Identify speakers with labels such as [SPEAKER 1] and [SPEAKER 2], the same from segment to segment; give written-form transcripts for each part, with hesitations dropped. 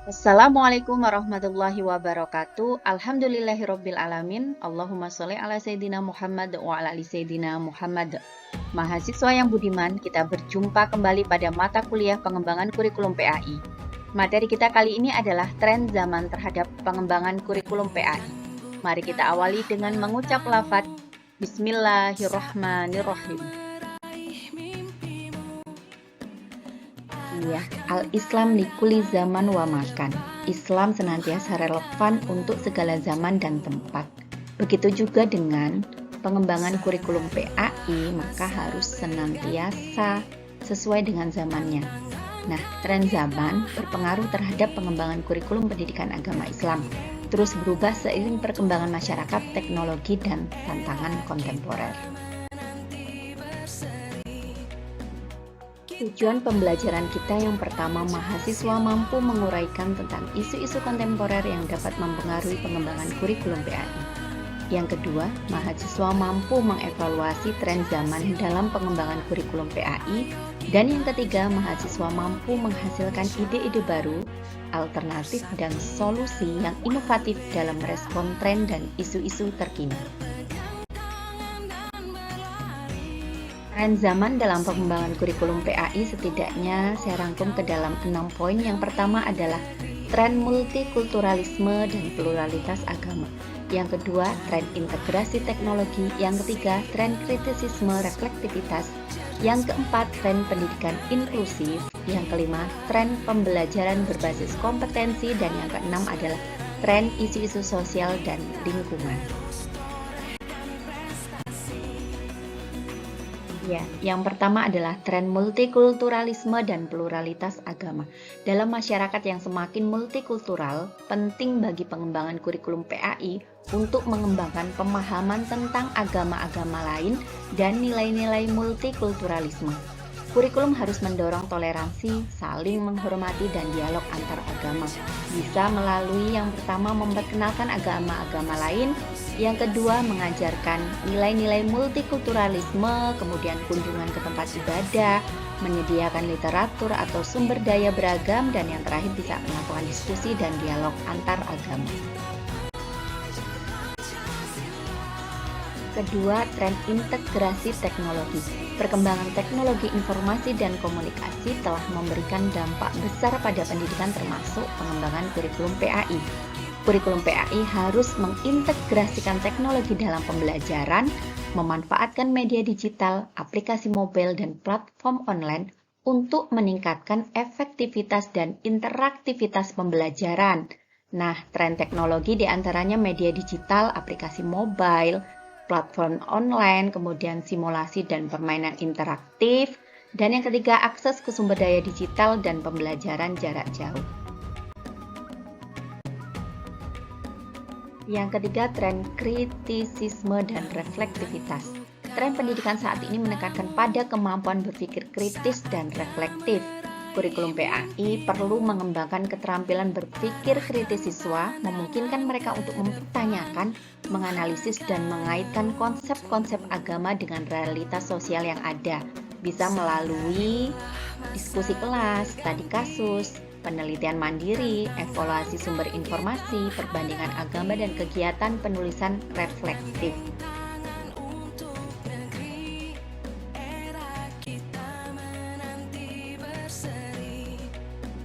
[SPEAKER 1] Assalamualaikum warahmatullahi wabarakatuh. Alhamdulillahirabbil alamin. Allahumma sholli ala sayyidina Muhammad wa ala ali sayyidina Muhammad. Mahasiswa yang budiman, kita berjumpa kembali pada mata kuliah pengembangan kurikulum PAI. Materi kita kali ini adalah tren zaman terhadap pengembangan kurikulum PAI. Mari kita awali dengan mengucap lafaz Bismillahirrahmanirrahim. Ya, Al-Islam likuli zaman wa makan. Islam senantiasa relevan untuk segala zaman dan tempat. Begitu juga dengan pengembangan kurikulum PAI, maka harus senantiasa sesuai dengan zamannya. Nah, tren zaman berpengaruh terhadap pengembangan kurikulum pendidikan agama Islam, terus berubah seiring perkembangan masyarakat, teknologi, dan tantangan kontemporer. Tujuan pembelajaran kita yang pertama, mahasiswa mampu menguraikan tentang isu-isu kontemporer yang dapat mempengaruhi pengembangan kurikulum PAI. Yang kedua, mahasiswa mampu mengevaluasi tren zaman dalam pengembangan kurikulum PAI. Dan yang ketiga, mahasiswa mampu menghasilkan ide-ide baru, alternatif, dan solusi yang inovatif dalam merespon tren dan isu-isu terkini. Tren zaman dalam pengembangan kurikulum PAI setidaknya saya rangkum ke dalam 6 poin. Yang pertama adalah tren multikulturalisme dan pluralitas agama. Yang kedua, tren integrasi teknologi. Yang ketiga, tren kritisisme reflektivitas. Yang keempat, tren pendidikan inklusif. Yang kelima, tren pembelajaran berbasis kompetensi. Dan yang keenam adalah tren isu-isu sosial dan lingkungan. Ya, yang pertama adalah tren multikulturalisme dan pluralitas agama. Dalam masyarakat yang semakin multikultural, penting bagi pengembangan kurikulum PAI untuk mengembangkan pemahaman tentang agama-agama lain dan nilai-nilai multikulturalisme. Kurikulum harus mendorong toleransi, saling menghormati, dan dialog antar agama. Bisa melalui yang pertama memperkenalkan agama-agama lain, yang kedua mengajarkan nilai-nilai multikulturalisme, kemudian kunjungan ke tempat ibadah, menyediakan literatur atau sumber daya beragam, dan yang terakhir bisa melakukan diskusi dan dialog antar agama. Kedua, tren integrasi teknologi. Perkembangan teknologi informasi dan komunikasi telah memberikan dampak besar pada pendidikan termasuk pengembangan kurikulum PAI. Kurikulum PAI harus mengintegrasikan teknologi dalam pembelajaran, memanfaatkan media digital, aplikasi mobile, dan platform online untuk meningkatkan efektivitas dan interaktivitas pembelajaran. Nah, tren teknologi diantaranya media digital, aplikasi mobile, platform online, kemudian simulasi dan permainan interaktif, dan yang ketiga akses ke sumber daya digital dan pembelajaran jarak jauh. Yang ketiga, tren kritisisme dan reflektivitas. Tren pendidikan saat ini menekankan pada kemampuan berpikir kritis dan reflektif. Kurikulum PAI perlu mengembangkan keterampilan berpikir kritis siswa, memungkinkan mereka untuk mempertanyakan, menganalisis, dan mengaitkan konsep-konsep agama dengan realitas sosial yang ada. Bisa melalui diskusi kelas, studi kasus, penelitian mandiri, evaluasi sumber informasi, perbandingan agama, dan kegiatan penulisan reflektif.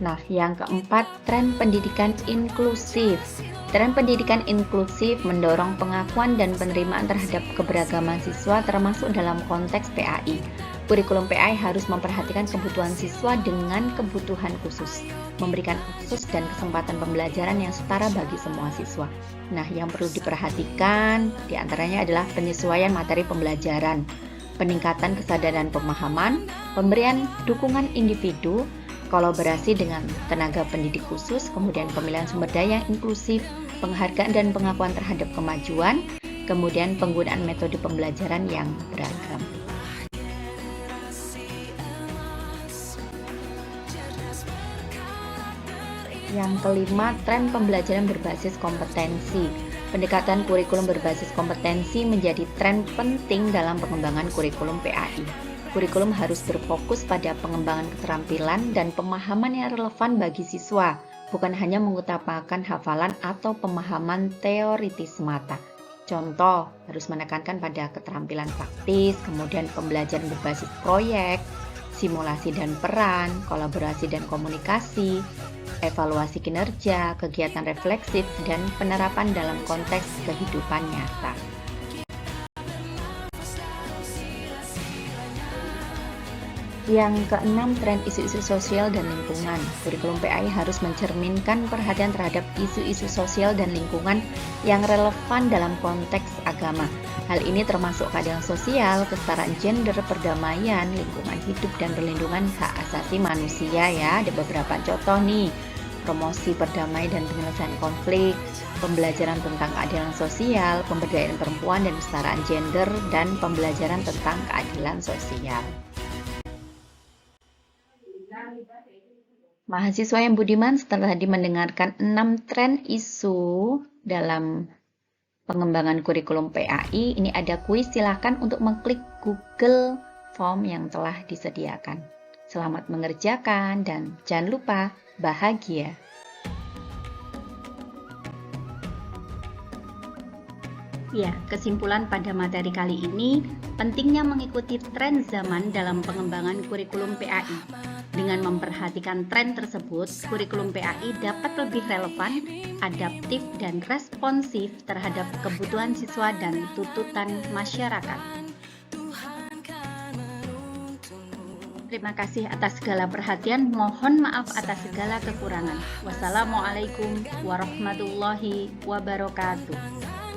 [SPEAKER 1] Nah, yang keempat, tren pendidikan inklusif. Tren pendidikan inklusif mendorong pengakuan dan penerimaan terhadap keberagaman siswa termasuk dalam konteks PAI. Kurikulum PAI harus memperhatikan kebutuhan siswa dengan kebutuhan khusus, memberikan akses dan kesempatan pembelajaran yang setara bagi semua siswa. Nah, yang perlu diperhatikan diantaranya adalah penyesuaian materi pembelajaran, peningkatan kesadaran pemahaman, pemberian dukungan individu, kolaborasi dengan tenaga pendidik khusus, kemudian pemilihan sumber daya yang inklusif, penghargaan dan pengakuan terhadap kemajuan, kemudian penggunaan metode pembelajaran yang beragam. Yang kelima, tren pembelajaran berbasis kompetensi. Pendekatan kurikulum berbasis kompetensi menjadi tren penting dalam pengembangan kurikulum PAI. Kurikulum harus berfokus pada pengembangan keterampilan dan pemahaman yang relevan bagi siswa, bukan hanya mengutamakan hafalan atau pemahaman teoritis semata. Contoh, harus menekankan pada keterampilan praktis, kemudian pembelajaran berbasis proyek, simulasi dan peran, kolaborasi dan komunikasi, evaluasi kinerja, kegiatan refleksif, dan penerapan dalam konteks kehidupan nyata. Yang keenam, tren isu-isu sosial dan lingkungan. Kurikulum PAI harus mencerminkan perhatian terhadap isu-isu sosial dan lingkungan yang relevan dalam konteks agama. Hal ini termasuk keadilan sosial, kesetaraan gender, perdamaian, lingkungan hidup, dan perlindungan hak asasi manusia ya. Ada beberapa contoh nih. Promosi perdamaian dan penyelesaian konflik, pembelajaran tentang keadilan sosial, pemberdayaan perempuan dan kesetaraan gender, dan pembelajaran tentang keadilan sosial. Mahasiswa yang budiman, setelah tadi mendengarkan 6 tren isu dalam pengembangan kurikulum PAI, ini ada kuis, silakan untuk mengklik Google Form yang telah disediakan. Selamat mengerjakan dan jangan lupa bahagia. Ya, kesimpulan pada materi kali ini, pentingnya mengikuti tren zaman dalam pengembangan kurikulum PAI. Dengan memperhatikan tren tersebut, kurikulum PAI dapat lebih relevan, adaptif, dan responsif terhadap kebutuhan siswa dan tuntutan masyarakat. Terima kasih atas segala perhatian, mohon maaf atas segala kekurangan. Wassalamualaikum warahmatullahi wabarakatuh.